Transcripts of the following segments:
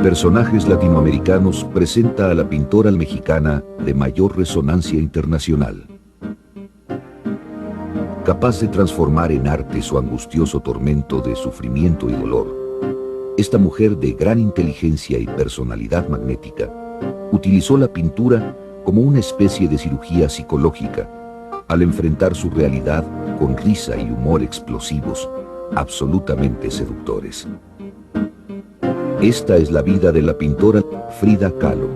Personajes latinoamericanos presenta a la pintora mexicana de mayor resonancia internacional. Capaz de transformar en arte su angustioso tormento de sufrimiento y dolor, esta mujer de gran inteligencia y personalidad magnética utilizó la pintura como una especie de cirugía psicológica al enfrentar su realidad con risa y humor explosivos, absolutamente seductores. Esta es la vida de la pintora Frida Kahlo,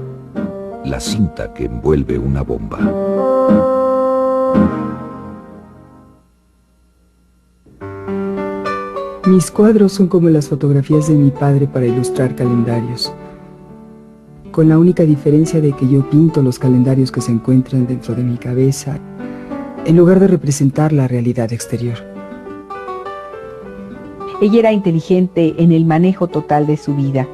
la cinta que envuelve una bomba. Mis cuadros son como las fotografías de mi padre para ilustrar calendarios, con la única diferencia de que yo pinto los calendarios que se encuentran dentro de mi cabeza, en lugar de representar la realidad exterior. Ella era inteligente en el manejo total de su vida.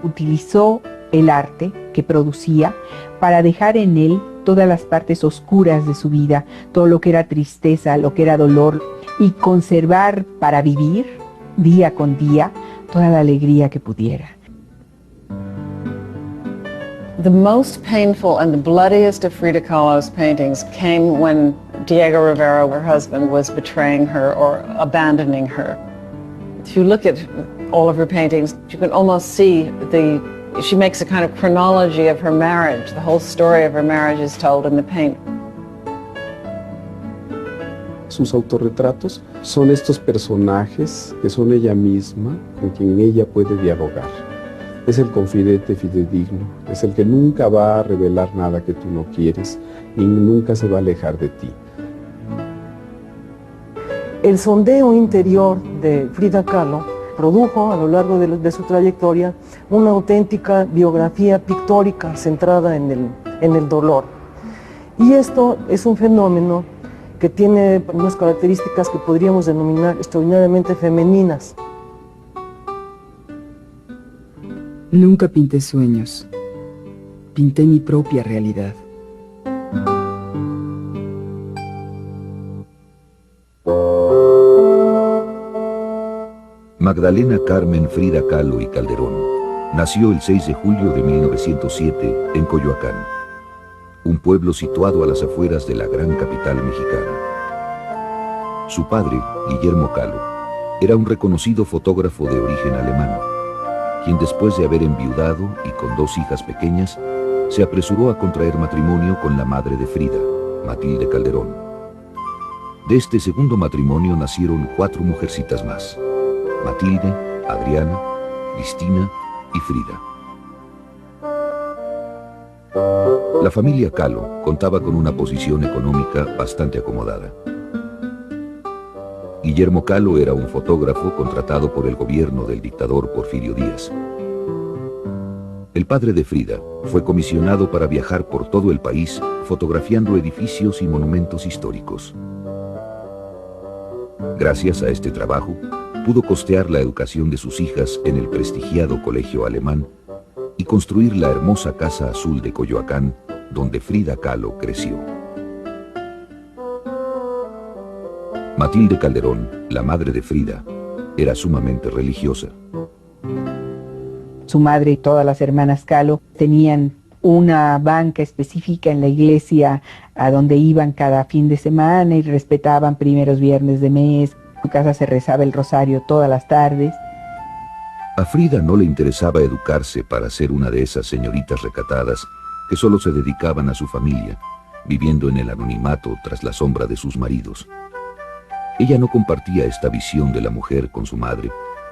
Utilizó el arte que producía para dejar en él todas las partes oscuras de su vida, todo lo que era tristeza, lo que era dolor, y conservar para vivir día con día toda la alegría que pudiera. The most painful and the bloodiest of Frida Kahlo's paintings came when Diego Rivera, her husband, was betraying her or abandoning her. If you look at all of her paintings, you can almost see she makes a kind of chronology of her marriage. The whole story of her marriage is told in the paint. Sus autorretratos son estos personajes que son ella misma, con quien ella puede dialogar. Es el confidente fidedigno, es el que nunca va a revelar nada que tú no quieres y nunca se va a alejar de ti. El sondeo interior de Frida Kahlo produjo a lo largo de su trayectoria una auténtica biografía pictórica centrada en el dolor. Y esto es un fenómeno que tiene unas características que podríamos denominar extraordinariamente femeninas. Nunca pinté sueños, pinté mi propia realidad. Magdalena Carmen Frida Kahlo y Calderón nació el 6 de julio de 1907 en Coyoacán, un pueblo situado a las afueras de la gran capital mexicana. Su padre, Guillermo Kahlo, era un reconocido fotógrafo de origen alemán, quien después de haber enviudado y con 2 hijas pequeñas, se apresuró a contraer matrimonio con la madre de Frida, Matilde Calderón. De este segundo matrimonio nacieron 4 mujercitas más: Matilde, Adriana, Cristina y Frida. La familia Kahlo contaba con una posición económica bastante acomodada. Guillermo Kahlo era un fotógrafo contratado por el gobierno del dictador Porfirio Díaz. El padre de Frida fue comisionado para viajar por todo el país fotografiando edificios y monumentos históricos. Gracias a este trabajo, pudo costear la educación de sus hijas en el prestigiado colegio alemán y construir la hermosa Casa Azul de Coyoacán, donde Frida Kahlo creció. Matilde Calderón, la madre de Frida, era sumamente religiosa. Su madre y todas las hermanas Kahlo tenían una banca específica en la iglesia a donde iban cada fin de semana y respetaban primeros viernes de mes. En su casa se rezaba el rosario todas las tardes. A Frida no le interesaba educarse para ser una de esas señoritas recatadas que solo se dedicaban a su familia, viviendo en el anonimato tras la sombra de sus maridos. Ella no compartía esta visión de la mujer con su madre,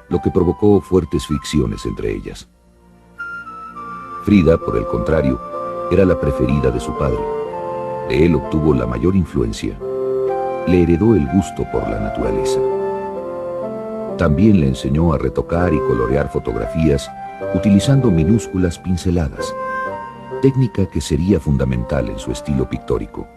lo que provocó fuertes fricciones entre ellas. Frida, por el contrario, era la preferida de su padre. De él obtuvo la mayor influencia. Le heredó el gusto por la naturaleza. También le enseñó a retocar y colorear fotografías utilizando minúsculas pinceladas, técnica que sería fundamental en su estilo pictórico.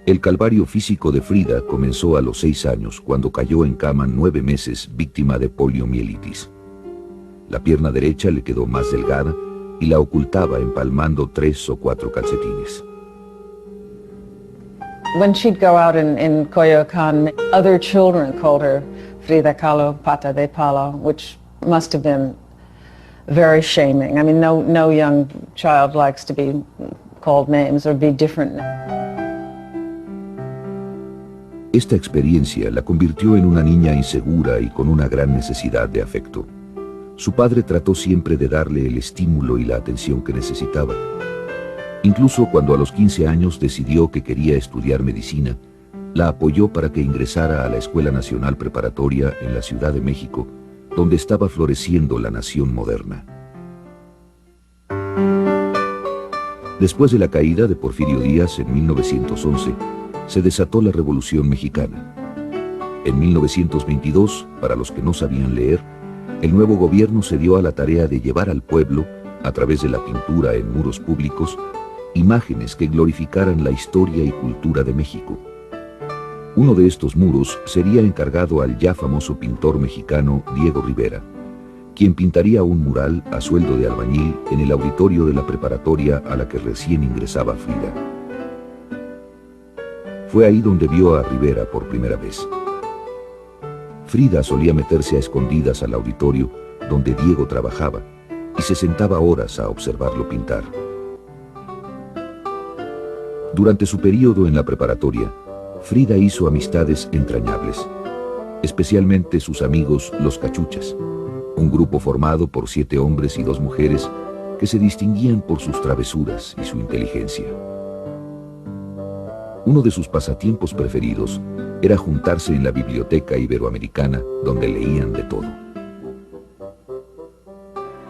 El calvario físico de Frida comenzó a los 6 años, cuando cayó en cama 9 meses víctima de poliomielitis. La pierna derecha le quedó más delgada y la ocultaba empalmando 3 o 4 calcetines. When she'd go out in Coyoacán, other children called her Frida Kahlo, Pata de Palo, which must have been very shaming. I mean, no young child likes to be called names or be different. Esta experiencia la convirtió en una niña insegura y con una gran necesidad de afecto. Su padre trató siempre de darle el estímulo y la atención que necesitaba. Incluso cuando a los 15 años decidió que quería estudiar medicina, la apoyó para que ingresara a la Escuela Nacional Preparatoria en la Ciudad de México, donde estaba floreciendo la nación moderna. Después de la caída de Porfirio Díaz en 1911, se desató la Revolución Mexicana. En 1922, para los que no sabían leer, el nuevo gobierno se dio a la tarea de llevar al pueblo, a través de la pintura en muros públicos, imágenes que glorificaran la historia y cultura de México. Uno de estos muros sería encargado al ya famoso pintor mexicano Diego Rivera, quien pintaría un mural a sueldo de albañil en el auditorio de la preparatoria a la que recién ingresaba Frida. Fue ahí donde vio a Rivera por primera vez. Frida solía meterse a escondidas al auditorio donde Diego trabajaba y se sentaba horas a observarlo pintar. Durante su periodo en la preparatoria, Frida hizo amistades entrañables, especialmente sus amigos los Cachuchas, un grupo formado por 7 hombres y 2 mujeres que se distinguían por sus travesuras y su inteligencia. Uno de sus pasatiempos preferidos era juntarse en la biblioteca iberoamericana, donde leían de todo.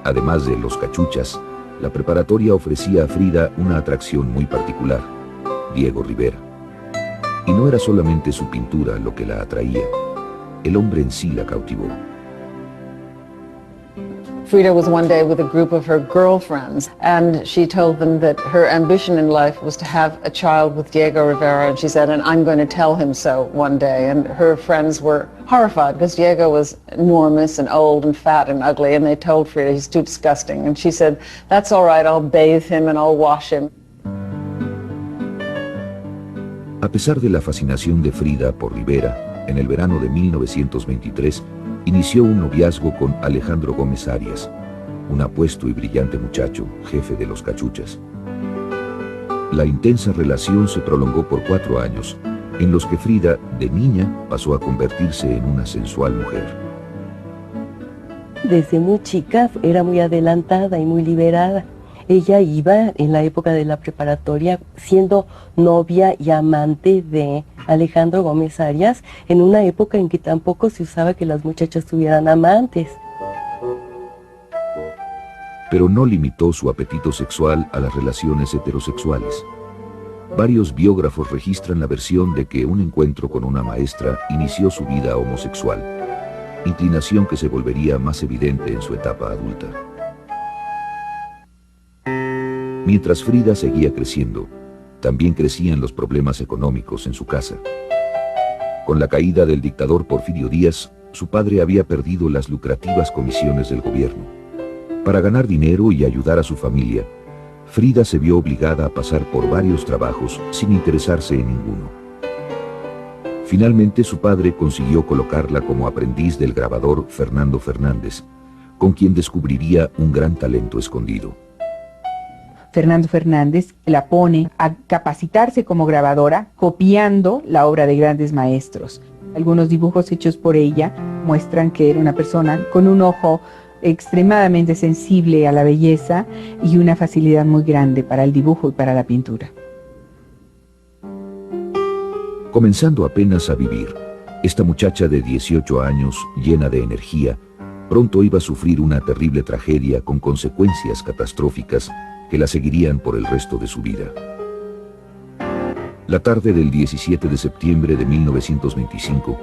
Además de los Cachuchas, la preparatoria ofrecía a Frida una atracción muy particular: Diego Rivera. Y no era solamente su pintura lo que la atraía, el hombre en sí la cautivó. Frida was one day with a group of her girlfriends, and she told them that her ambition in life was to have a child with Diego Rivera, and she said, and I'm going to tell him so one day. And her friends were horrified because Diego was enormous and old and fat and ugly, and they told Frida he's too disgusting. And she said, that's all right, I'll bathe him and I'll wash him. A pesar de la fascinación de Frida por Rivera, en el verano de 1923, inició un noviazgo con Alejandro Gómez Arias, un apuesto y brillante muchacho, jefe de los Cachuchas. La intensa relación se prolongó por 4 años, en los que Frida, de niña, pasó a convertirse en una sensual mujer. Desde muy chica era muy adelantada y muy liberada. Ella iba en la época de la preparatoria siendo novia y amante de Alejandro Gómez Arias, en una época en que tampoco se usaba que las muchachas tuvieran amantes. Pero no limitó su apetito sexual a las relaciones heterosexuales. Varios biógrafos registran la versión de que un encuentro con una maestra inició su vida homosexual, inclinación que se volvería más evidente en su etapa adulta. Mientras Frida seguía creciendo, también crecían los problemas económicos en su casa. Con la caída del dictador Porfirio Díaz, su padre había perdido las lucrativas comisiones del gobierno. Para ganar dinero y ayudar a su familia, Frida se vio obligada a pasar por varios trabajos sin interesarse en ninguno. Finalmente, su padre consiguió colocarla como aprendiz del grabador Fernando Fernández, con quien descubriría un gran talento escondido. Fernando Fernández la pone a capacitarse como grabadora, copiando la obra de grandes maestros. Algunos dibujos hechos por ella muestran que era una persona con un ojo extremadamente sensible a la belleza y una facilidad muy grande para el dibujo y para la pintura. Comenzando apenas a vivir, esta muchacha de 18 años, llena de energía, pronto iba a sufrir una terrible tragedia con consecuencias catastróficas que la seguirían por el resto de su vida. La tarde del 17 de septiembre de 1925,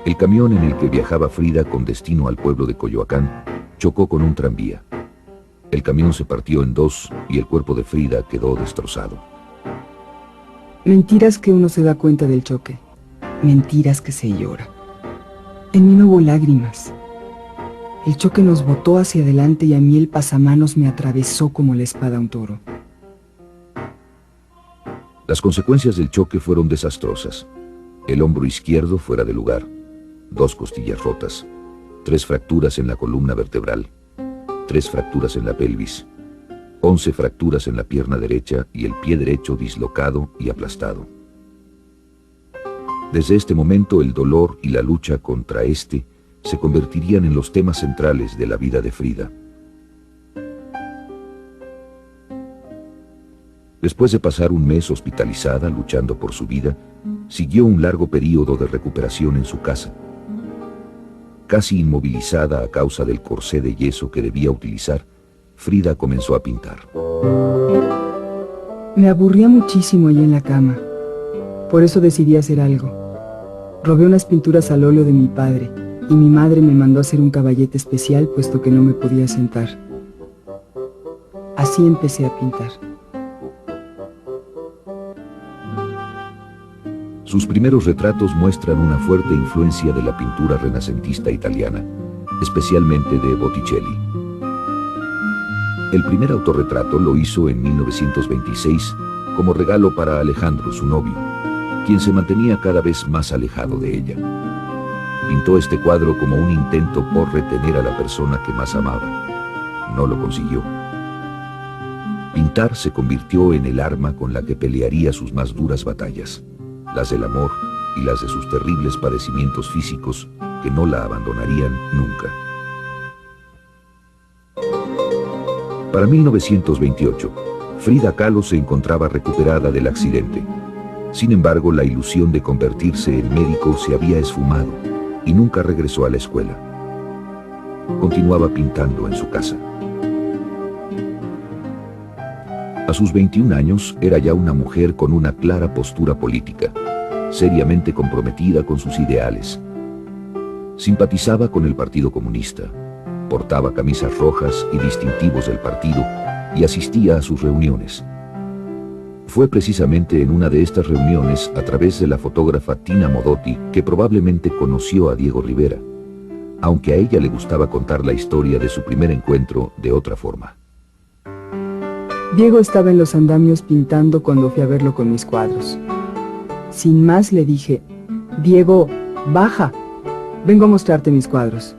el camión en el que viajaba Frida con destino al pueblo de Coyoacán chocó con un tranvía. El camión se partió en 2 y el cuerpo de Frida quedó destrozado. Mentiras que uno se da cuenta del choque. Mentiras que se llora. En mí no hubo lágrimas. El choque nos botó hacia adelante y a mí el pasamanos me atravesó como la espada a un toro. Las consecuencias del choque fueron desastrosas. El hombro izquierdo fuera de lugar, 2 costillas rotas, 3 fracturas en la columna vertebral, 3 fracturas en la pelvis, 11 fracturas en la pierna derecha y el pie derecho dislocado y aplastado. Desde este momento el dolor y la lucha contra este se convertirían en los temas centrales de la vida de Frida. Después de pasar un mes hospitalizada luchando por su vida, siguió un largo periodo de recuperación en su casa. Casi inmovilizada a causa del corsé de yeso que debía utilizar, Frida comenzó a pintar. Me aburría muchísimo allí en la cama. Por eso decidí hacer algo. Robé unas pinturas al óleo de mi padre y mi madre me mandó a hacer un caballete especial puesto que no me podía sentar. Así empecé a pintar. Sus primeros retratos muestran una fuerte influencia de la pintura renacentista italiana, especialmente de Botticelli. El primer autorretrato lo hizo en 1926 como regalo para Alejandro, su novio, quien se mantenía cada vez más alejado de ella. Pintó este cuadro como un intento por retener a la persona que más amaba. No lo consiguió. Pintar se convirtió en el arma con la que pelearía sus más duras batallas, las del amor y las de sus terribles padecimientos físicos que no la abandonarían nunca. Para 1928, Frida Kahlo se encontraba recuperada del accidente. Sin embargo, la ilusión de convertirse en médico se había esfumado y nunca regresó a la escuela. Continuaba pintando en su casa. A sus 21 años era ya una mujer con una clara postura política, seriamente comprometida con sus ideales. Simpatizaba con el Partido Comunista, portaba camisas rojas y distintivos del partido y asistía a sus reuniones. Fue precisamente en una de estas reuniones, a través de la fotógrafa Tina Modotti, que probablemente conoció a Diego Rivera, aunque a ella le gustaba contar la historia de su primer encuentro de otra forma. Diego estaba en los andamios pintando cuando fui a verlo con mis cuadros. Sin más le dije: Diego, baja, vengo a mostrarte mis cuadros.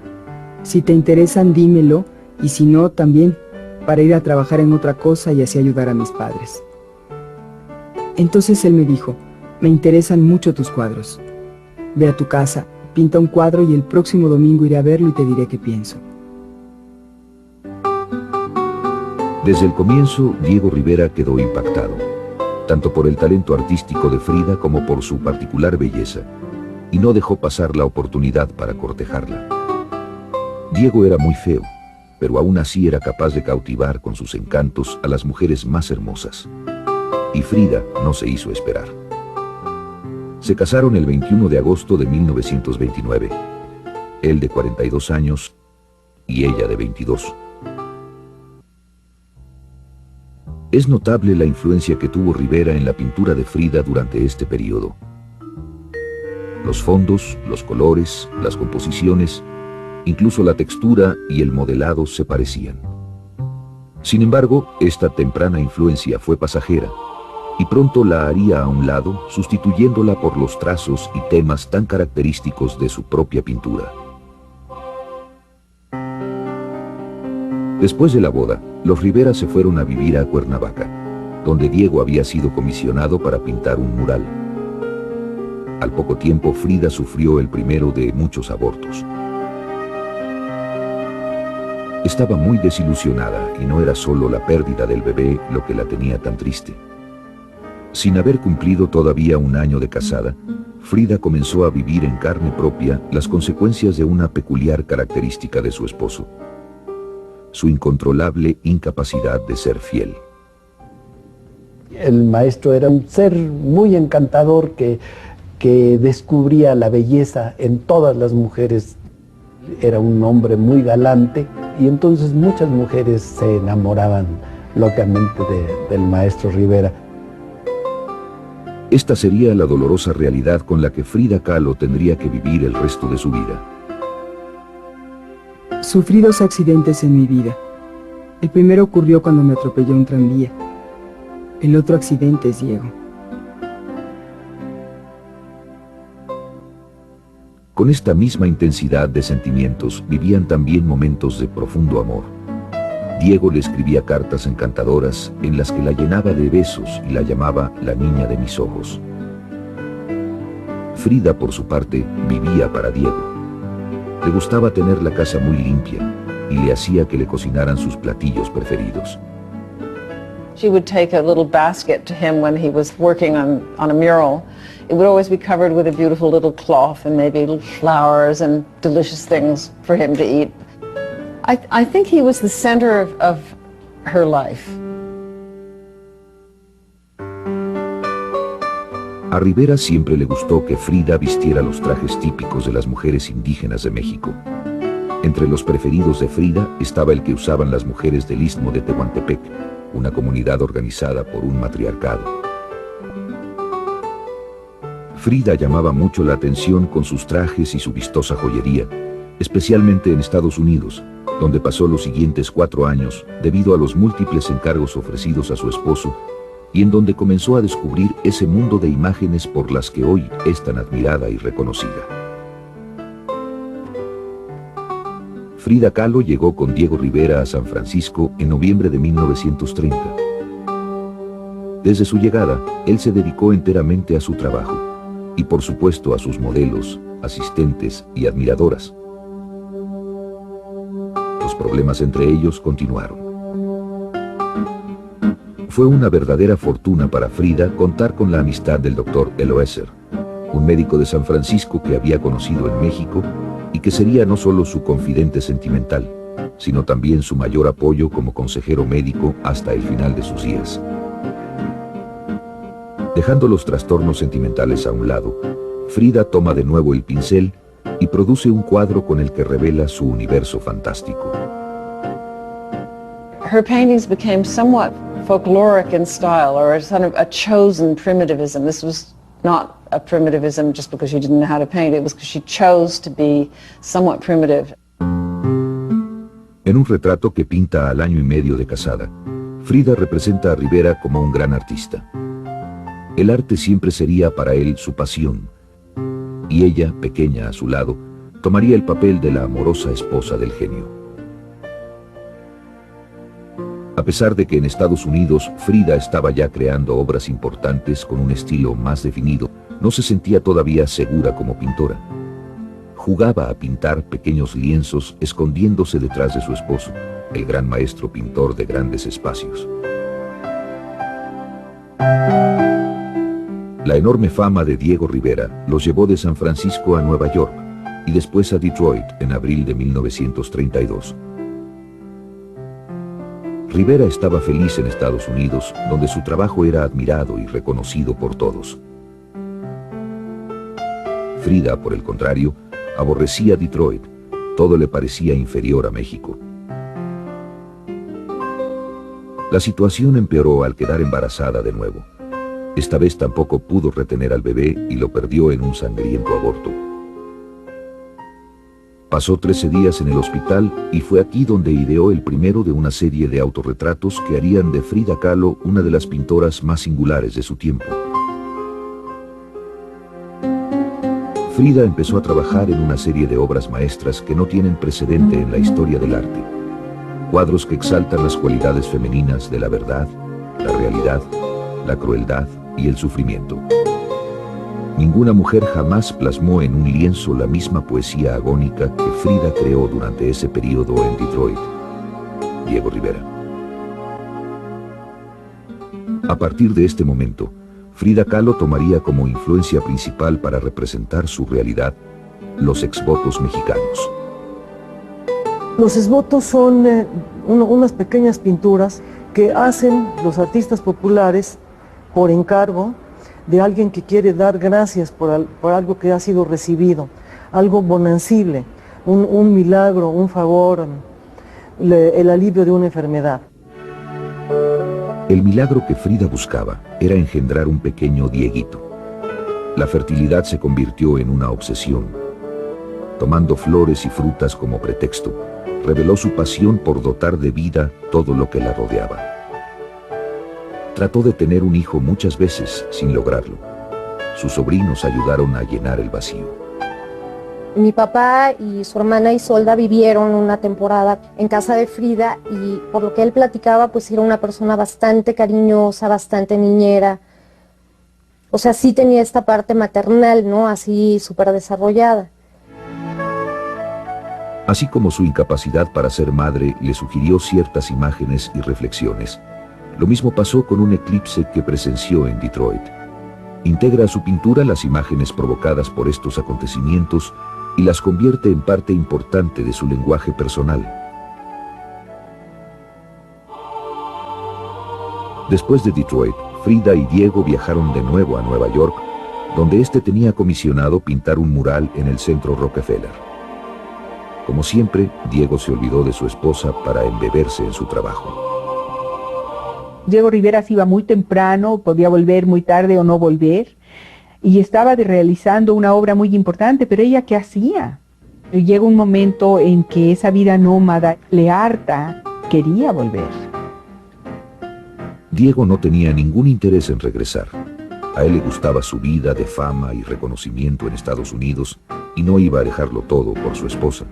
Si te interesan, dímelo, y si no, también, para ir a trabajar en otra cosa y así ayudar a mis padres. Entonces él me dijo: me interesan mucho tus cuadros. Ve a tu casa, pinta un cuadro y el próximo domingo iré a verlo y te diré qué pienso. Desde el comienzo, Diego Rivera quedó impactado, tanto por el talento artístico de Frida como por su particular belleza, y no dejó pasar la oportunidad para cortejarla. Diego era muy feo, pero aún así era capaz de cautivar con sus encantos a las mujeres más hermosas. Y Frida no se hizo esperar. Se casaron el 21 de agosto de 1929, él de 42 años y ella de 22. Es notable la influencia que tuvo Rivera en la pintura de Frida durante este periodo. Los fondos, los colores, las composiciones, incluso la textura y el modelado se parecían. Sin embargo, esta temprana influencia fue pasajera y pronto la haría a un lado, sustituyéndola por los trazos y temas tan característicos de su propia pintura. Después de la boda, los Rivera se fueron a vivir a Cuernavaca, donde Diego había sido comisionado para pintar un mural. Al poco tiempo, Frida sufrió el primero de muchos abortos. Estaba muy desilusionada y no era solo la pérdida del bebé lo que la tenía tan triste. Sin haber cumplido todavía un año de casada, Frida comenzó a vivir en carne propia las consecuencias de una peculiar característica de su esposo: su incontrolable incapacidad de ser fiel. El maestro era un ser muy encantador que descubría la belleza en todas las mujeres. Era un hombre muy galante y entonces muchas mujeres se enamoraban locamente del maestro Rivera. Esta sería la dolorosa realidad con la que Frida Kahlo tendría que vivir el resto de su vida. Sufrí 2 accidentes en mi vida. El primero ocurrió cuando me atropelló un tranvía. El otro accidente es Diego. Con esta misma intensidad de sentimientos vivían también momentos de profundo amor. Diego le escribía cartas encantadoras en las que la llenaba de besos y la llamaba la niña de mis ojos. Frida, por su parte, vivía para Diego. Le gustaba tener la casa muy limpia y le hacía que le cocinaran sus platillos preferidos. She would take a little basket to him when he was working on a mural. It would always be covered with a beautiful little cloth and maybe little flowers and delicious things for him to eat. I think he was the center of her life. A Rivera siempre le gustó que Frida vistiera los trajes típicos de las mujeres indígenas de México. Entre los preferidos de Frida estaba el que usaban las mujeres del Istmo de Tehuantepec, una comunidad organizada por un matriarcado. Frida llamaba mucho la atención con sus trajes y su vistosa joyería, especialmente en Estados Unidos, donde pasó los siguientes 4 años debido a los múltiples encargos ofrecidos a su esposo, y en donde comenzó a descubrir ese mundo de imágenes por las que hoy es tan admirada y reconocida. Frida Kahlo llegó con Diego Rivera a San Francisco en noviembre de 1930. Desde su llegada, él se dedicó enteramente a su trabajo, y por supuesto a sus modelos, asistentes y admiradoras. Los problemas entre ellos continuaron. Fue una verdadera fortuna para Frida contar con la amistad del Dr. Eloeser, un médico de San Francisco que había conocido en México y que sería no solo su confidente sentimental, sino también su mayor apoyo como consejero médico hasta el final de sus días. Dejando los trastornos sentimentales a un lado, Frida toma de nuevo el pincel y produce un cuadro con el que revela su universo fantástico. Her paintings became somewhat folkloric in style, or a sort of a chosen primitivism. This was not a primitivism just because she didn't know how to paint, it was because she chose to be somewhat primitive. En un retrato que pinta al año y medio de casada, Frida representa a Rivera como un gran artista. El arte siempre sería para él su pasión, y ella, pequeña a su lado, tomaría el papel de la amorosa esposa del genio. A pesar de que en Estados Unidos Frida estaba ya creando obras importantes con un estilo más definido, no se sentía todavía segura como pintora. Jugaba a pintar pequeños lienzos escondiéndose detrás de su esposo, el gran maestro pintor de grandes espacios. La enorme fama de Diego Rivera los llevó de San Francisco a Nueva York y después a Detroit en abril de 1932. Rivera estaba feliz en Estados Unidos, donde su trabajo era admirado y reconocido por todos. Frida, por el contrario, aborrecía Detroit. Todo le parecía inferior a México. La situación empeoró al quedar embarazada de nuevo. Esta vez tampoco pudo retener al bebé y lo perdió en un sangriento aborto. Pasó 13 días en el hospital y fue aquí donde ideó el primero de una serie de autorretratos que harían de Frida Kahlo una de las pintoras más singulares de su tiempo. Frida empezó a trabajar en una serie de obras maestras que no tienen precedente en la historia del arte. Cuadros que exaltan las cualidades femeninas de la verdad, la realidad, la crueldad y el sufrimiento. Ninguna mujer jamás plasmó en un lienzo la misma poesía agónica que Frida creó durante ese periodo en Detroit. Diego Rivera. A partir de este momento, Frida Kahlo tomaría como influencia principal para representar su realidad los exvotos mexicanos. Los exvotos son unas pequeñas pinturas que hacen los artistas populares por encargo de alguien que quiere dar gracias por algo que ha sido recibido, algo bonancible, un milagro, un favor, el alivio de una enfermedad. El milagro que Frida buscaba era engendrar un pequeño Dieguito. La fertilidad se convirtió en una obsesión. Tomando flores y frutas como pretexto, reveló su pasión por dotar de vida todo lo que la rodeaba. Trató de tener un hijo muchas veces sin lograrlo. Sus sobrinos ayudaron a llenar el vacío. Mi papá y su hermana Isolda vivieron una temporada en casa de Frida y por lo que él platicaba, pues era una persona bastante cariñosa, bastante niñera. O sea, sí tenía esta parte maternal, ¿no? Así súper desarrollada. Así como su incapacidad para ser madre le sugirió ciertas imágenes y reflexiones. Lo mismo pasó con un eclipse que presenció en Detroit. Integra a su pintura las imágenes provocadas por estos acontecimientos y las convierte en parte importante de su lenguaje personal. Después de Detroit, Frida y Diego viajaron de nuevo a Nueva York, donde este tenía comisionado pintar un mural en el Centro Rockefeller. Como siempre, Diego se olvidó de su esposa para embeberse en su trabajo. Diego Rivera se iba muy temprano, podía volver muy tarde o no volver, y estaba realizando una obra muy importante, pero ella ¿qué hacía? Llega un momento en que esa vida nómada le harta, quería volver. Diego no tenía ningún interés en regresar. A él le gustaba su vida de fama y reconocimiento en Estados Unidos y no iba a dejarlo todo por su esposa.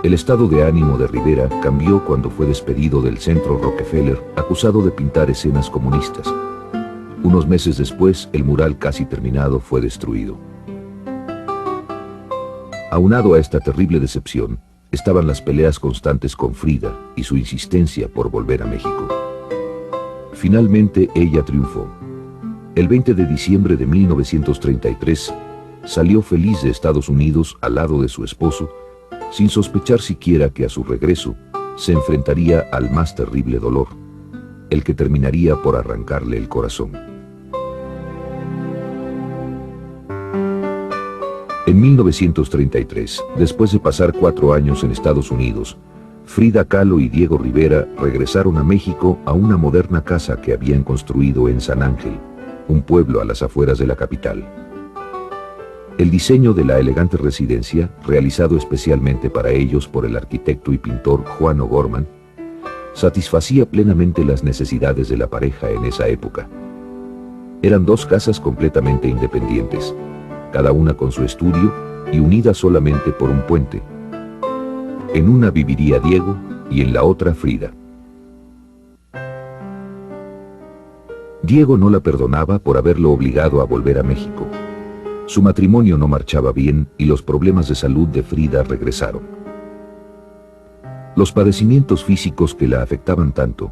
El estado de ánimo de Rivera cambió cuando fue despedido del Centro Rockefeller, acusado de pintar escenas comunistas. Unos meses después, el mural casi terminado fue destruido. Aunado a esta terrible decepción, estaban las peleas constantes con Frida y su insistencia por volver a México. Finalmente, ella triunfó. El 20 de diciembre de 1933, salió feliz de Estados Unidos al lado de su esposo, sin sospechar siquiera que a su regreso se enfrentaría al más terrible dolor, el que terminaría por arrancarle el corazón. En 1933, después de pasar 4 años en Estados Unidos, Frida Kahlo y Diego Rivera regresaron a México a una moderna casa que habían construido en San Ángel, un pueblo a las afueras de la capital. El diseño de la elegante residencia, realizado especialmente para ellos por el arquitecto y pintor Juan O'Gorman, satisfacía plenamente las necesidades de la pareja en esa época. Eran 2 casas completamente independientes, cada una con su estudio y unidas solamente por un puente. En una viviría Diego y en la otra Frida. Diego no la perdonaba por haberlo obligado a volver a México. Su matrimonio no marchaba bien y los problemas de salud de Frida regresaron. Los padecimientos físicos que la afectaban tanto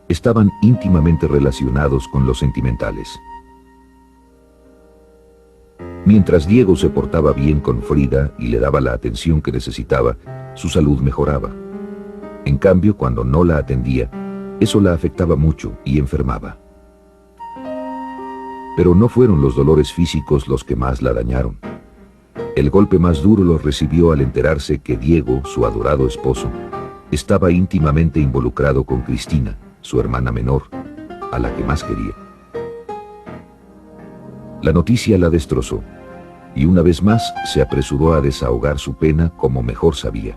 estaban íntimamente relacionados con los sentimentales. Mientras Diego se portaba bien con Frida y le daba la atención que necesitaba, su salud mejoraba. En cambio, cuando no la atendía, eso la afectaba mucho y enfermaba. Pero no fueron los dolores físicos los que más la dañaron. El golpe más duro lo recibió al enterarse que Diego, su adorado esposo, estaba íntimamente involucrado con Cristina, su hermana menor, a la que más quería. La noticia la destrozó, y una vez más se apresuró a desahogar su pena como mejor sabía,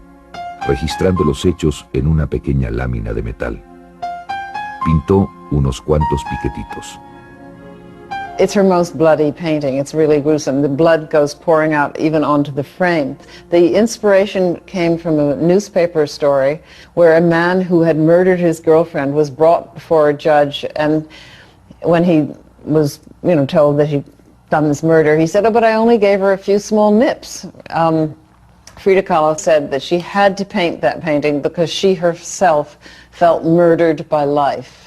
registrando los hechos en una pequeña lámina de metal. Pintó unos cuantos piquetitos. It's her most bloody painting. It's really gruesome. The blood goes pouring out even onto the frame. The inspiration came from a newspaper story where a man who had murdered his girlfriend was brought before a judge, and when he was, told that he'd done this murder, he said, "Oh, but I only gave her a few small nips." Frida Kahlo said that she had to paint that painting because she herself felt murdered by life.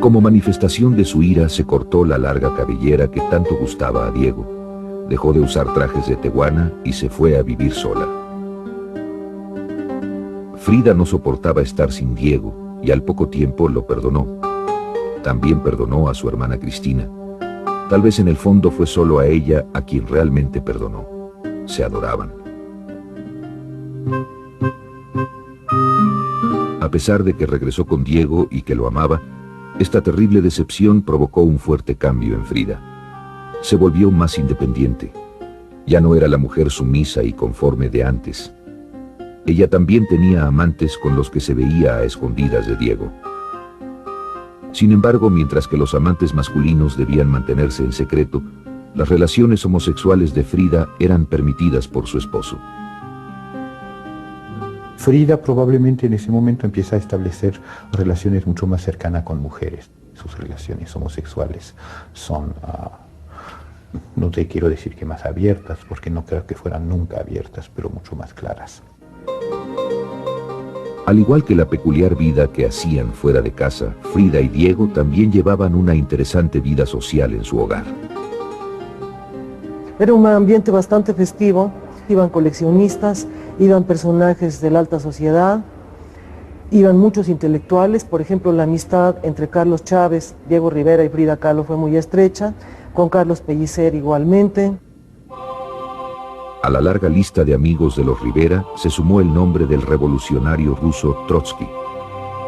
Como manifestación de su ira, se cortó la larga cabellera que tanto gustaba a Diego, dejó de usar trajes de tehuana y se fue a vivir sola. Frida no soportaba estar sin Diego y al poco tiempo lo perdonó. También perdonó a su hermana Cristina. Tal vez en el fondo fue solo a ella a quien realmente perdonó. Se adoraban. A pesar de que regresó con Diego y que lo amaba, esta terrible decepción provocó un fuerte cambio en Frida. Se volvió más independiente. Ya no era la mujer sumisa y conforme de antes. Ella también tenía amantes con los que se veía a escondidas de Diego. Sin embargo, mientras que los amantes masculinos debían mantenerse en secreto, las relaciones homosexuales de Frida eran permitidas por su esposo. Frida probablemente en ese momento empieza a establecer relaciones mucho más cercanas con mujeres. Sus relaciones homosexuales son, no te quiero decir que más abiertas, porque no creo que fueran nunca abiertas, pero mucho más claras. Al igual que la peculiar vida que hacían fuera de casa, Frida y Diego también llevaban una interesante vida social en su hogar. Era un ambiente bastante festivo, iban coleccionistas, iban personajes de la alta sociedad, iban muchos intelectuales. Por ejemplo, la amistad entre Carlos Chávez, Diego Rivera y Frida Kahlo fue muy estrecha, con Carlos Pellicer igualmente. A la larga lista de amigos de los Rivera se sumó el nombre del revolucionario ruso Trotsky,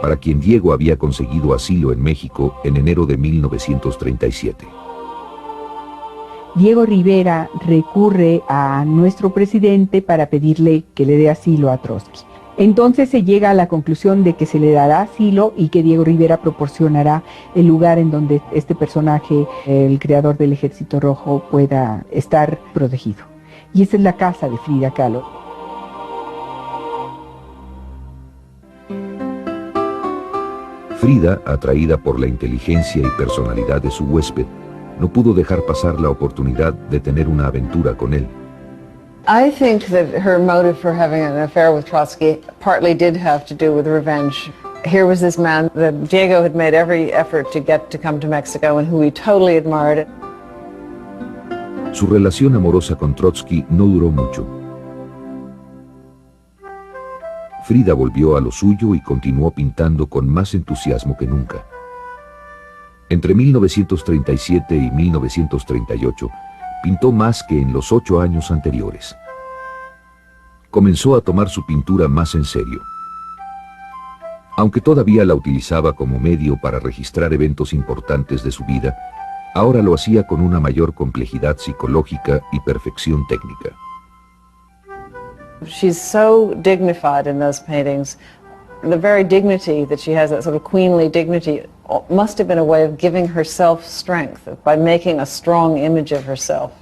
para quien Diego había conseguido asilo en México en enero de 1937. Diego Rivera recurre a nuestro presidente para pedirle que le dé asilo a Trotsky. Entonces se llega a la conclusión de que se le dará asilo y que Diego Rivera proporcionará el lugar en donde este personaje, el creador del Ejército Rojo, pueda estar protegido. Y esa es la casa de Frida Kahlo. Frida, atraída por la inteligencia y personalidad de su huésped, no pudo dejar pasar la oportunidad de tener una aventura con él. I think that her motive for having an affair with Trotsky partly did have to do with revenge. Here was this man that Diego had made every effort to get to come to Mexico and who he totally admired. Su relación amorosa con Trotsky no duró mucho. Frida volvió a lo suyo y continuó pintando con más entusiasmo que nunca. Entre 1937 y 1938, pintó más que en los 8 años anteriores. Comenzó a tomar su pintura más en serio. Aunque todavía la utilizaba como medio para registrar eventos importantes de su vida, ahora lo hacía con una mayor complejidad psicológica y perfección técnica. She's so dignified in those paintings. The very dignity that she has, that sort of queenly dignity, must have been a way of giving herself strength by making a strong image of herself.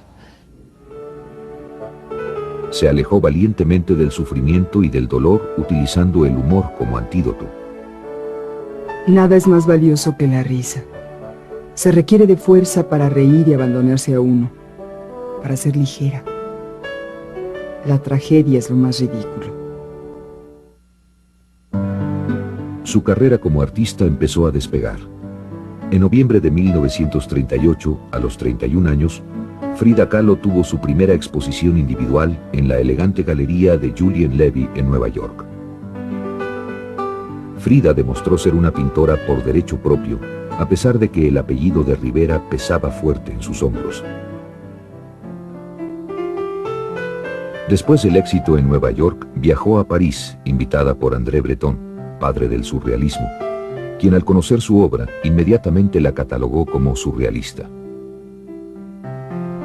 Se alejó valientemente del sufrimiento y del dolor utilizando el humor como antídoto. Nada es más valioso que la risa. Se requiere de fuerza para reír y abandonarse a uno, para ser ligera. La tragedia es lo más ridículo. Su carrera como artista empezó a despegar. En noviembre de 1938, a los 31 años, Frida Kahlo tuvo su primera exposición individual en la elegante galería de Julien Levy en Nueva York. Frida demostró ser una pintora por derecho propio, a pesar de que el apellido de Rivera pesaba fuerte en sus hombros. Después del éxito en Nueva York, viajó a París, invitada por André Breton, padre del surrealismo, quien al conocer su obra, inmediatamente la catalogó como surrealista.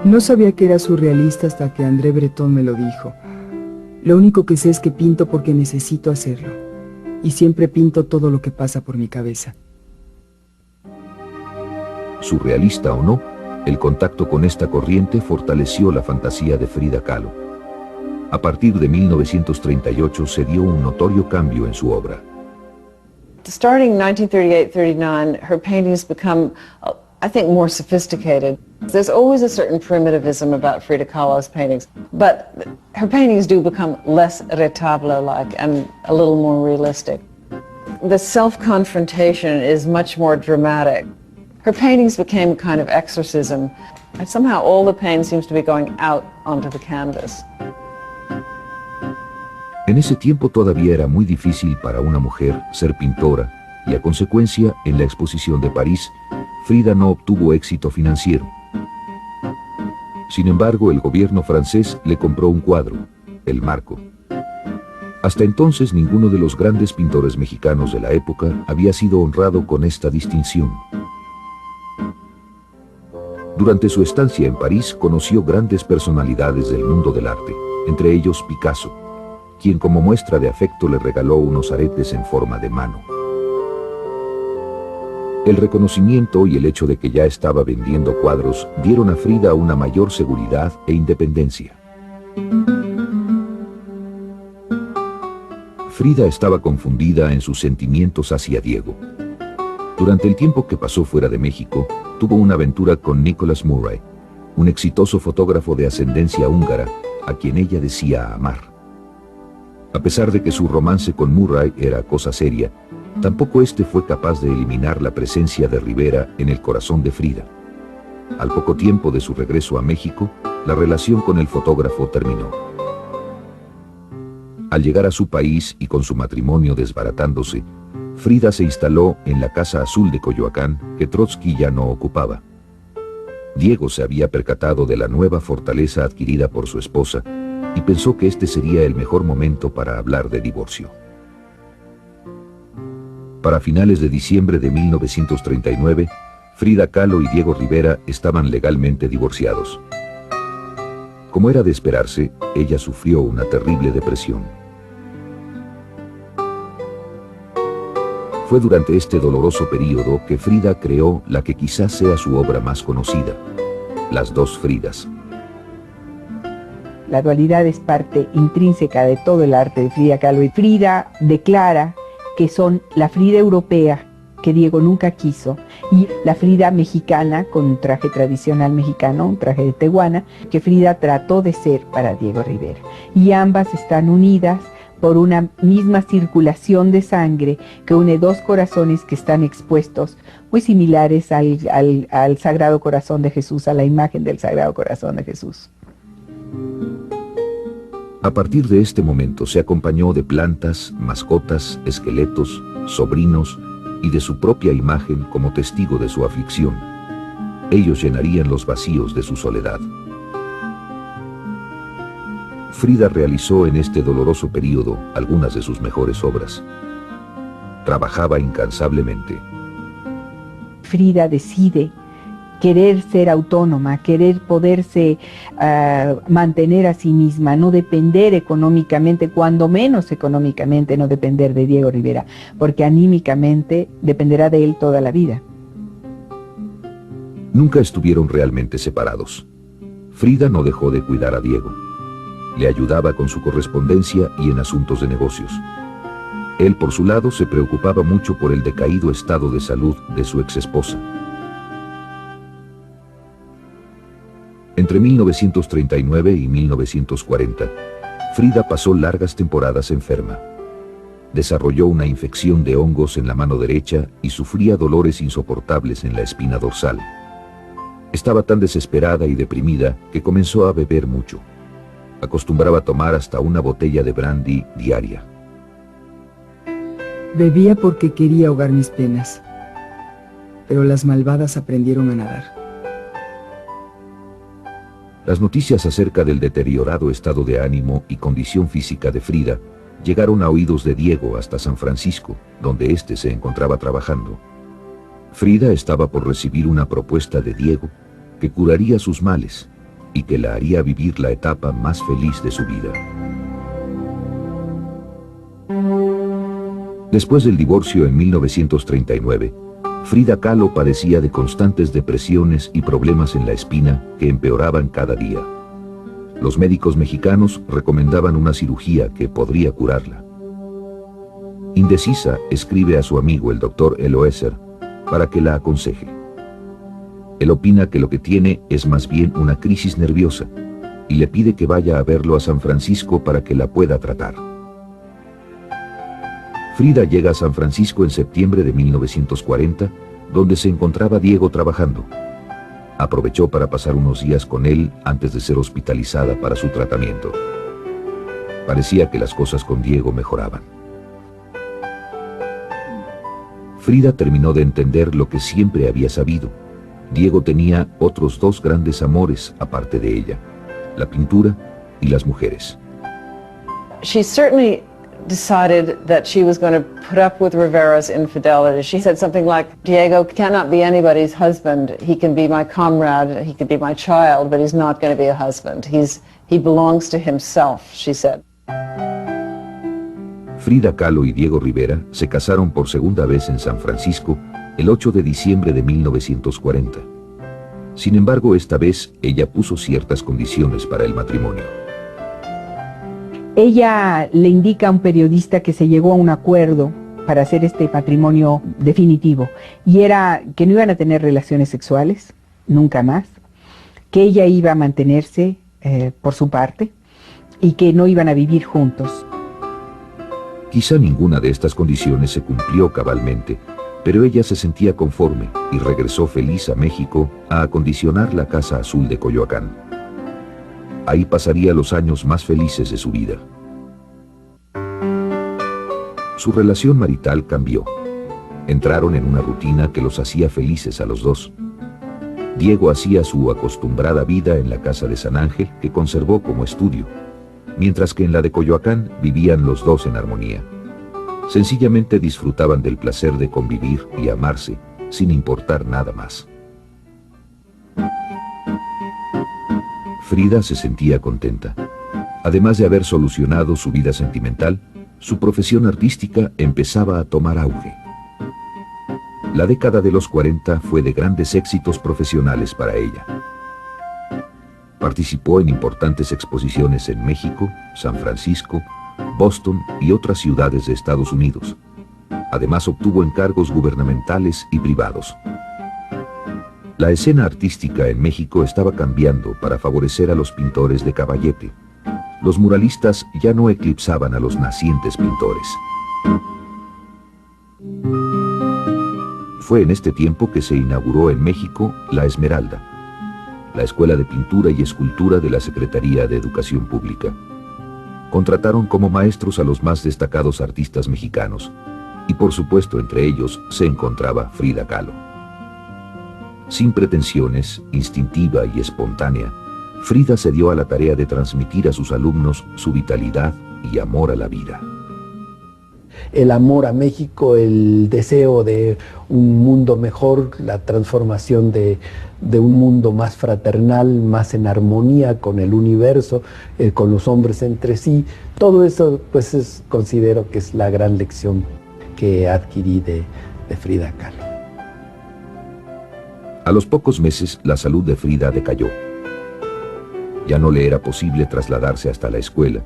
No sabía que era surrealista hasta que André Breton me lo dijo. Lo único que sé es que pinto porque necesito hacerlo, y siempre pinto todo lo que pasa por mi cabeza. Surrealista o no, el contacto con esta corriente fortaleció la fantasía de Frida Kahlo. A partir de 1938 se dio un notorio cambio en su obra. Starting 1938-39, her paintings become, I think, more sophisticated. There's always a certain primitivism about Frida Kahlo's paintings, but her paintings do become less retablo-like and a little more realistic. The self-confrontation is much more dramatic. Her paintings became a kind of exorcism, and somehow all the pain seems to be going out onto the canvas. En ese tiempo todavía era muy difícil para una mujer ser pintora y a consecuencia, en la exposición de París, Frida no obtuvo éxito financiero. Sin embargo, el gobierno francés le compró un cuadro, El Marco. Hasta entonces ninguno de los grandes pintores mexicanos de la época había sido honrado con esta distinción. Durante su estancia en París conoció grandes personalidades del mundo del arte, entre ellos Picasso, quien como muestra de afecto le regaló unos aretes en forma de mano. El reconocimiento y el hecho de que ya estaba vendiendo cuadros dieron a Frida una mayor seguridad e independencia. Frida estaba confundida en sus sentimientos hacia Diego. Durante el tiempo que pasó fuera de México, tuvo una aventura con Nicholas Murray, un exitoso fotógrafo de ascendencia húngara, a quien ella decía amar. A pesar de que su romance con Murray era cosa seria, tampoco este fue capaz de eliminar la presencia de Rivera en el corazón de Frida. Al poco tiempo de su regreso a México, la relación con el fotógrafo terminó. Al llegar a su país y con su matrimonio desbaratándose, Frida se instaló en la Casa Azul de Coyoacán, que Trotsky ya no ocupaba. Diego se había percatado de la nueva fortaleza adquirida por su esposa y pensó que este sería el mejor momento para hablar de divorcio. Para finales de diciembre de 1939, Frida Kahlo y Diego Rivera estaban legalmente divorciados. Como era de esperarse, ella sufrió una terrible depresión. Fue durante este doloroso período que Frida creó la que quizás sea su obra más conocida, Las dos Fridas. La dualidad es parte intrínseca de todo el arte de Frida Kahlo, y Frida declara que son la Frida europea, que Diego nunca quiso, y la Frida mexicana, con un traje tradicional mexicano, un traje de tehuana, que Frida trató de ser para Diego Rivera. Y ambas están unidas por una misma circulación de sangre que une dos corazones que están expuestos, muy similares al Sagrado Corazón de Jesús, a la imagen del Sagrado Corazón de Jesús. A partir de este momento se acompañó de plantas, mascotas, esqueletos, sobrinos y de su propia imagen como testigo de su aflicción. Ellos llenarían los vacíos de su soledad. Frida realizó en este doloroso período algunas de sus mejores obras. Trabajaba incansablemente. Frida decide querer ser autónoma, querer poderse mantener a sí misma, no depender económicamente, cuando menos económicamente no depender de Diego Rivera, porque anímicamente dependerá de él toda la vida. Nunca estuvieron realmente separados. Frida no dejó de cuidar a Diego. Le ayudaba con su correspondencia y en asuntos de negocios. Él, por su lado, se preocupaba mucho por el decaído estado de salud de su exesposa. Entre 1939 y 1940, Frida pasó largas temporadas enferma. Desarrolló una infección de hongos en la mano derecha y sufría dolores insoportables en la espina dorsal. Estaba tan desesperada y deprimida que comenzó a beber mucho. Acostumbraba a tomar hasta una botella de brandy diaria. Bebía porque quería ahogar mis penas, pero las malvadas aprendieron a nadar. Las noticias acerca del deteriorado estado de ánimo y condición física de Frida llegaron a oídos de Diego hasta San Francisco, donde éste se encontraba trabajando. Frida estaba por recibir una propuesta de Diego que curaría sus males y que la haría vivir la etapa más feliz de su vida. Después del divorcio en 1939, Frida Kahlo padecía de constantes depresiones y problemas en la espina que empeoraban cada día. Los médicos mexicanos recomendaban una cirugía que podría curarla. Indecisa, escribe a su amigo el doctor Eloeser para que la aconseje. Él opina que lo que tiene es más bien una crisis nerviosa y le pide que vaya a verlo a San Francisco para que la pueda tratar. Frida llega a San Francisco en septiembre de 1940, donde se encontraba Diego trabajando. Aprovechó para pasar unos días con él antes de ser hospitalizada para su tratamiento. Parecía que las cosas con Diego mejoraban. Frida terminó de entender lo que siempre había sabido. Diego tenía otros dos grandes amores aparte de ella, la pintura y las mujeres. She certainly decided that she was going to put up with Rivera's infidelity. She said something like, Diego cannot be anybody's husband. He can be my comrade, he can be my child, but he's not going to be a husband. He belongs to himself, she said. Frida Kahlo y Diego Rivera se casaron por segunda vez en San Francisco el 8 de diciembre de 1940. Sin embargo, esta vez ella puso ciertas condiciones para el matrimonio. Ella le indica a un periodista que se llegó a un acuerdo para hacer este matrimonio definitivo, y era que no iban a tener relaciones sexuales, nunca más, que ella iba a mantenerse por su parte, y que no iban a vivir juntos. Quizá ninguna de estas condiciones se cumplió cabalmente, pero ella se sentía conforme y regresó feliz a México a acondicionar la Casa Azul de Coyoacán. Ahí pasaría los años más felices de su vida. Su relación marital cambió. Entraron en una rutina que los hacía felices a los dos. Diego hacía su acostumbrada vida en la casa de San Ángel, que conservó como estudio, mientras que en la de Coyoacán vivían los dos en armonía. Sencillamente disfrutaban del placer de convivir y amarse, sin importar nada más. Frida se sentía contenta. Además de haber solucionado su vida sentimental, su profesión artística empezaba a tomar auge. La década de los 40 fue de grandes éxitos profesionales para ella. Participó en importantes exposiciones en México, San Francisco, Boston y otras ciudades de Estados Unidos. Además, obtuvo encargos gubernamentales y privados. La escena artística en México estaba cambiando para favorecer a los pintores de caballete. Los muralistas ya no eclipsaban a los nacientes pintores. Fue en este tiempo que se inauguró en México La Esmeralda, la Escuela de Pintura y Escultura de la Secretaría de Educación Pública. Contrataron como maestros a los más destacados artistas mexicanos, y por supuesto entre ellos se encontraba Frida Kahlo. Sin pretensiones, instintiva y espontánea, Frida se dio a la tarea de transmitir a sus alumnos su vitalidad y amor a la vida. El amor a México, el deseo de un mundo mejor, la transformación de un mundo más fraternal, más en armonía con el universo, con los hombres entre sí. Todo eso, pues, considero que es la gran lección que adquirí de Frida Kahlo. A los pocos meses, la salud de Frida decayó. Ya no le era posible trasladarse hasta la escuela,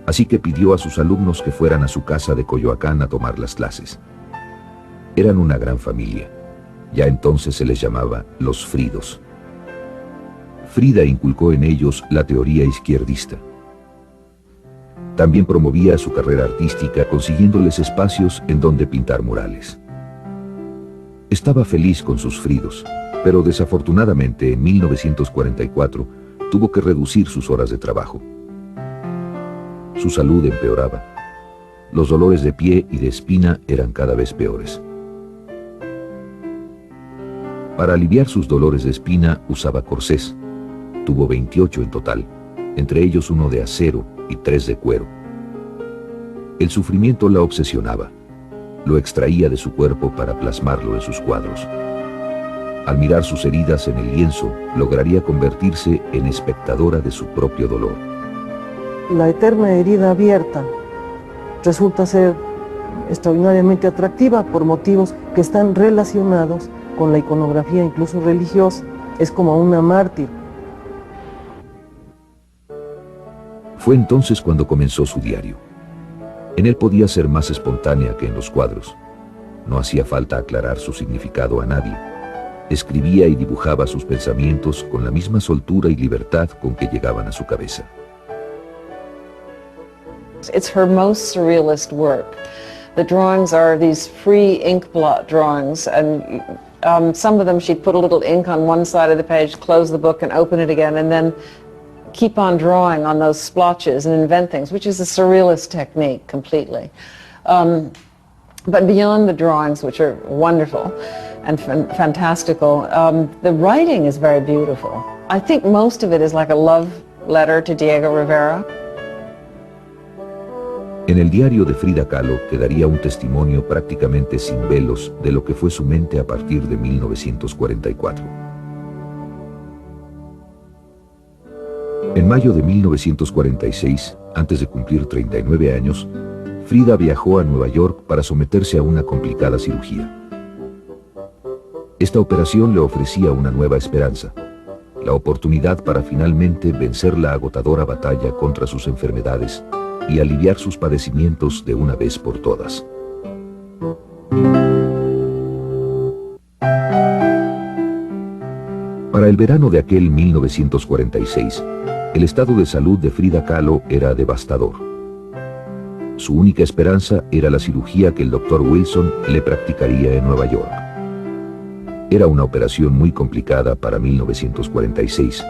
así que pidió a sus alumnos que fueran a su casa de Coyoacán a tomar las clases. Eran una gran familia. Ya entonces se les llamaba los Fridos. Frida inculcó en ellos la teoría izquierdista. También promovía su carrera artística consiguiéndoles espacios en donde pintar murales. Estaba feliz con sus Fridos, pero desafortunadamente en 1944 tuvo que reducir sus horas de trabajo. Su salud empeoraba. Los dolores de pie y de espina eran cada vez peores. Para aliviar sus dolores de espina usaba corsés. Tuvo 28 en total, entre ellos uno de acero y 3 de cuero. El sufrimiento la obsesionaba. Lo extraía de su cuerpo para plasmarlo en sus cuadros. Al mirar sus heridas en el lienzo, lograría convertirse en espectadora de su propio dolor. La eterna herida abierta resulta ser extraordinariamente atractiva por motivos que están relacionados con la iconografía incluso religiosa. Es como una mártir. Fue entonces cuando comenzó su diario. En él podía ser más espontánea que en los cuadros. No hacía falta aclarar su significado a nadie. Escribía y dibujaba sus pensamientos con la misma soltura y libertad con que llegaban a su cabeza. It's her most surrealist work. The drawings are these free ink blot drawings, and some of them she'd put a little ink on one side of the page, close the book and open it again, and then keep on drawing on those splotches and invent things, which is a surrealist technique completely. But beyond the drawings, which are wonderful and fantastical, the writing is very beautiful. I think most of it is like a love letter to Diego Rivera. En el diario de Frida Kahlo quedaría un testimonio prácticamente sin velos de lo que fue su mente a partir de 1944. En mayo de 1946, antes de cumplir 39 años, Frida viajó a Nueva York para someterse a una complicada cirugía. Esta operación le ofrecía una nueva esperanza, la oportunidad para finalmente vencer la agotadora batalla contra sus enfermedades y aliviar sus padecimientos de una vez por todas. Para el verano de aquel 1946, el estado de salud de Frida Kahlo era devastador. Su única esperanza era la cirugía que el Dr. Wilson le practicaría en Nueva York. Era una operación muy complicada para 1946.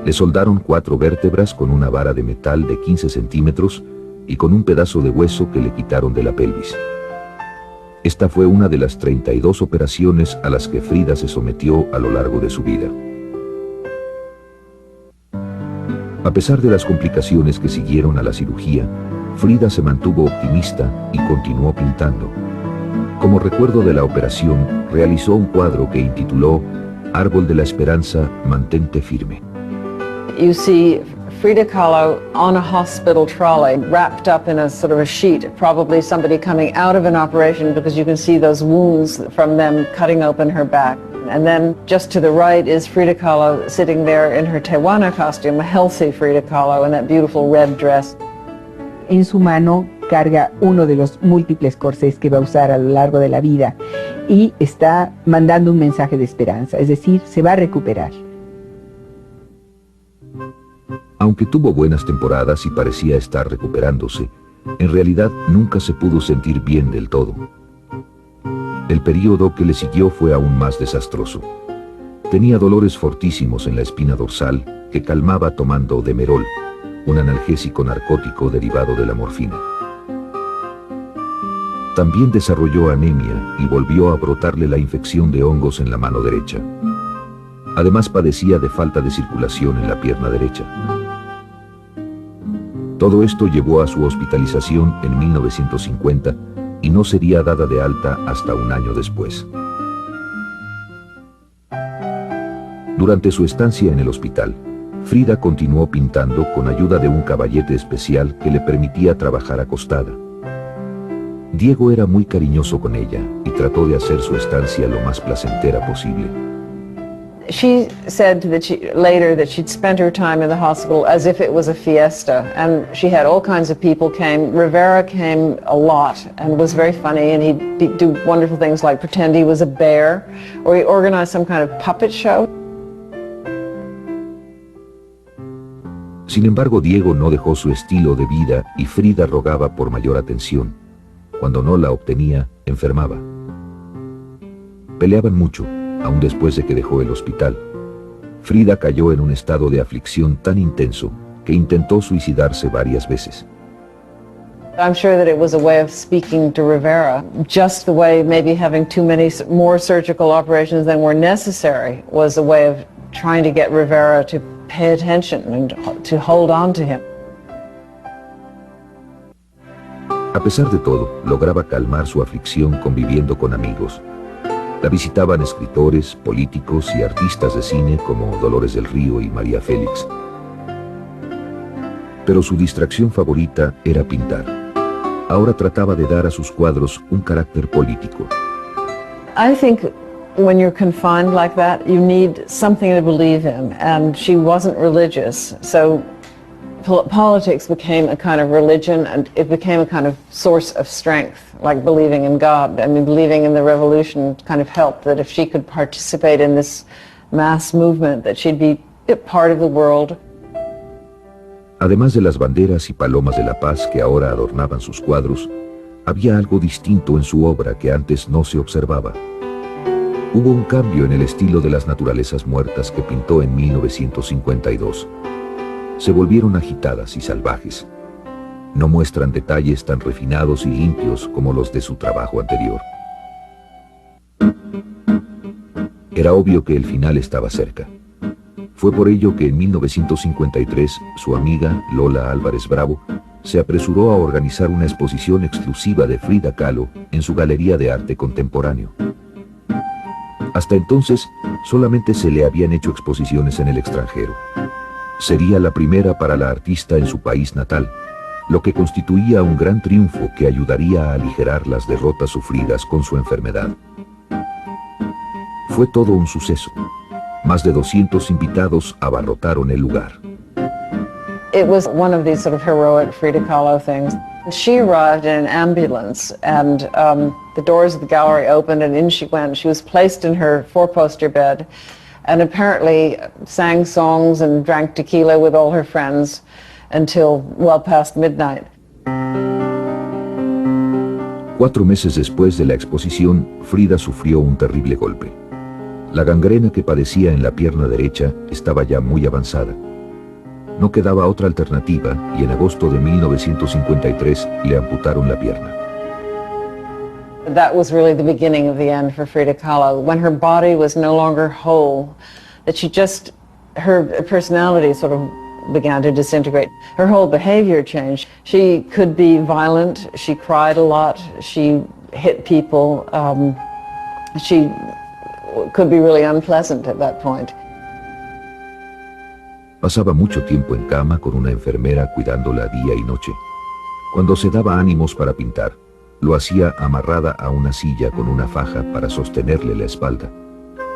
Le soldaron 4 vértebras con una vara de metal de 15 centímetros y con un pedazo de hueso que le quitaron de la pelvis. Esta fue una de las 32 operaciones a las que Frida se sometió a lo largo de su vida. A pesar de las complicaciones que siguieron a la cirugía, Frida se mantuvo optimista y continuó pintando. Como recuerdo de la operación, realizó un cuadro que intituló Árbol de la Esperanza, mantente firme. You see Frida Kahlo on a hospital trolley, wrapped up in a sort of a sheet, probably somebody coming out of an operation, because you can see those wounds from them cutting open her back. And then just to the right is Frida Kahlo sitting there in her Tewana costume, a healthy Frida Kahlo in that beautiful red dress. En su mano carga uno de los múltiples corsés que va a usar a lo largo de la vida y está mandando un mensaje de esperanza, es decir, se va a recuperar. Aunque tuvo buenas temporadas y parecía estar recuperándose, en realidad nunca se pudo sentir bien del todo. El periodo que le siguió fue aún más desastroso. Tenía dolores fortísimos en la espina dorsal que calmaba tomando Demerol, un analgésico narcótico derivado de la morfina. También desarrolló anemia y volvió a brotarle la infección de hongos en la mano derecha. Además padecía de falta de circulación en la pierna derecha. Todo esto llevó a su hospitalización en 1950 y no sería dada de alta hasta un año después. Durante su estancia en el hospital, Frida continuó pintando con ayuda de un caballete especial que le permitía trabajar acostada. Diego era muy cariñoso con ella y trató de hacer su estancia lo más placentera posible. She said that later that she'd spent her time in the hospital as if it was a fiesta, and she had all kinds of people came. Rivera came a lot and was very funny, and he'd do wonderful things like pretend he was a bear, or he organized some kind of puppet show. Sin embargo, Diego no dejó su estilo de vida y Frida rogaba por mayor atención. Cuando no la obtenía, enfermaba. Peleaban mucho, aún después de que dejó el hospital. Frida cayó en un estado de aflicción tan intenso que intentó suicidarse varias veces. I'm sure that it was a way of speaking to Rivera, just the way maybe having more surgical operations than were necessary was a way of trying to get Rivera to pay attention and to hold on to him. A pesar de todo, lograba calmar su aflicción conviviendo con amigos. La visitaban escritores, políticos y artistas de cine como Dolores del Río y María Félix. Pero su distracción favorita era pintar. Ahora trataba de dar a sus cuadros un carácter político. I think when you're confined like that, you need something to believe in, and she wasn't religious, so politics became a kind of religion, and it became a kind of source of strength, like believing in God. I mean, believing in the revolution kind of helped, that if she could participate in this mass movement, that she'd be a part of the world. Además de las banderas y palomas de la paz que ahora adornaban sus cuadros, había algo distinto en su obra que antes no se observaba. Hubo un cambio en el estilo de las naturalezas muertas que pintó en 1952. Se volvieron agitadas y salvajes. No muestran detalles tan refinados y limpios como los de su trabajo anterior. Era obvio que el final estaba cerca. Fue por ello que en 1953 su amiga Lola Álvarez Bravo se apresuró a organizar una exposición exclusiva de Frida Kahlo en su Galería de Arte Contemporáneo. Hasta entonces, solamente se le habían hecho exposiciones en el extranjero. Sería la primera para la artista en su país natal, lo que constituía un gran triunfo que ayudaría a aligerar las derrotas sufridas con su enfermedad. Fue todo un suceso. Más de 200 invitados abarrotaron el lugar. It was one of these sort of heroic Frida Kahlo things. She arrived in an ambulance, and the doors of the gallery opened, and in she went. She was placed in her four-poster bed, and apparently sang songs and drank tequila with all her friends until well past midnight. 4 meses después de la exposición, Frida sufrió un terrible golpe. La gangrena que padecía en la pierna derecha estaba ya muy avanzada. No quedaba otra alternativa y en agosto de 1953 le amputaron la pierna. That was really the beginning of the end for Frida Kahlo, when her body was no longer whole, that her personality sort of began to disintegrate. Her whole behavior changed. She could be violent, she cried a lot, she hit people, she could be really unpleasant at that point. Pasaba mucho tiempo en cama con una enfermera cuidándola día y noche. Cuando se daba ánimos para pintar, lo hacía amarrada a una silla con una faja para sostenerle la espalda.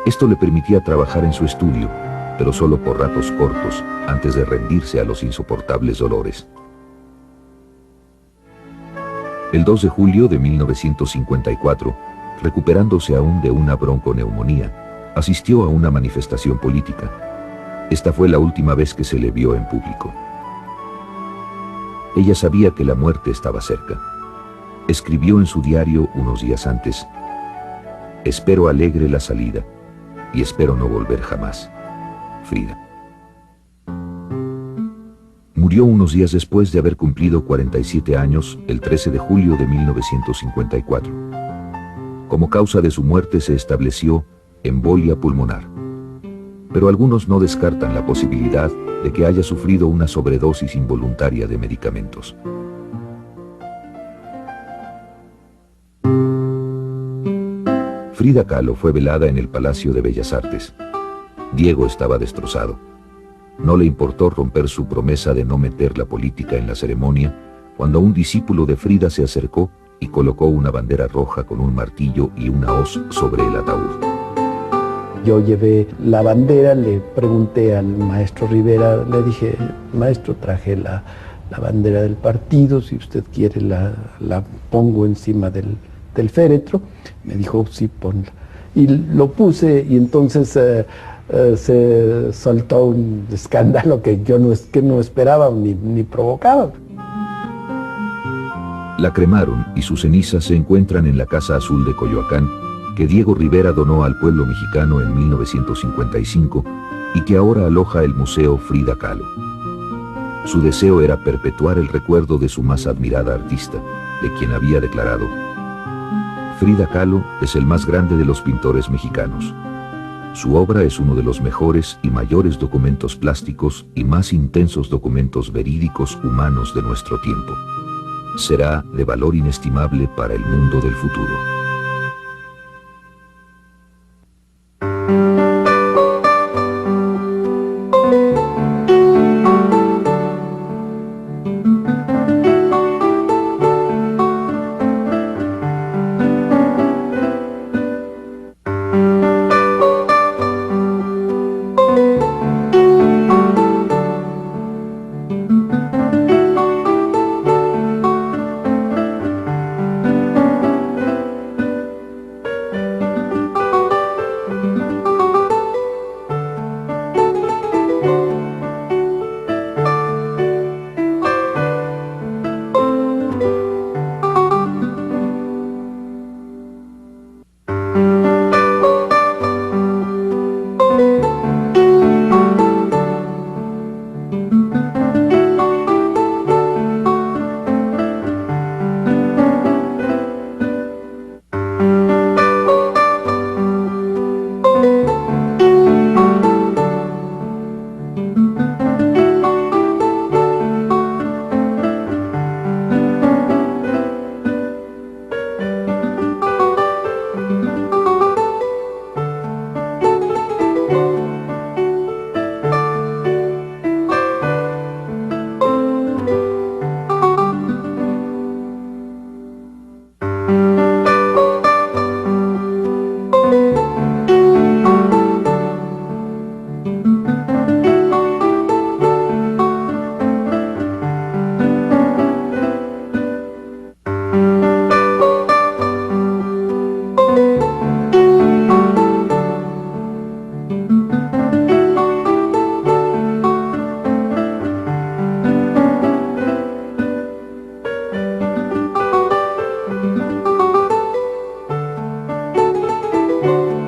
Esto le permitía trabajar en su estudio, pero solo por ratos cortos, antes de rendirse a los insoportables dolores. El 2 de julio de 1954, recuperándose aún de una bronconeumonía, asistió a una manifestación política. Esta fue la última vez que se le vio en público. Ella sabía que la muerte estaba cerca. Escribió en su diario unos días antes: «Espero alegre la salida y espero no volver jamás. Frida». Murió unos días después de haber cumplido 47 años, el 13 de julio de 1954. Como causa de su muerte se estableció embolia pulmonar. Pero algunos no descartan la posibilidad de que haya sufrido una sobredosis involuntaria de medicamentos. Frida Kahlo fue velada en el Palacio de Bellas Artes. Diego estaba destrozado. No le importó romper su promesa de no meter la política en la ceremonia cuando un discípulo de Frida se acercó y colocó una bandera roja con un martillo y una hoz sobre el ataúd. Yo llevé la bandera, le pregunté al maestro Rivera, le dije: maestro, traje la bandera del partido, si usted quiere la pongo encima del féretro. Me dijo: sí, ponla. Y lo puse, y entonces se soltó un escándalo que yo no esperaba ni provocaba. La cremaron y sus cenizas se encuentran en la Casa Azul de Coyoacán, que Diego Rivera donó al pueblo mexicano en 1955 y que ahora aloja el Museo Frida Kahlo. Su deseo era perpetuar el recuerdo de su más admirada artista, de quien había declarado: «Frida Kahlo es el más grande de los pintores mexicanos. Su obra es uno de los mejores y mayores documentos plásticos y más intensos documentos verídicos humanos de nuestro tiempo. Será de valor inestimable para el mundo del futuro». México.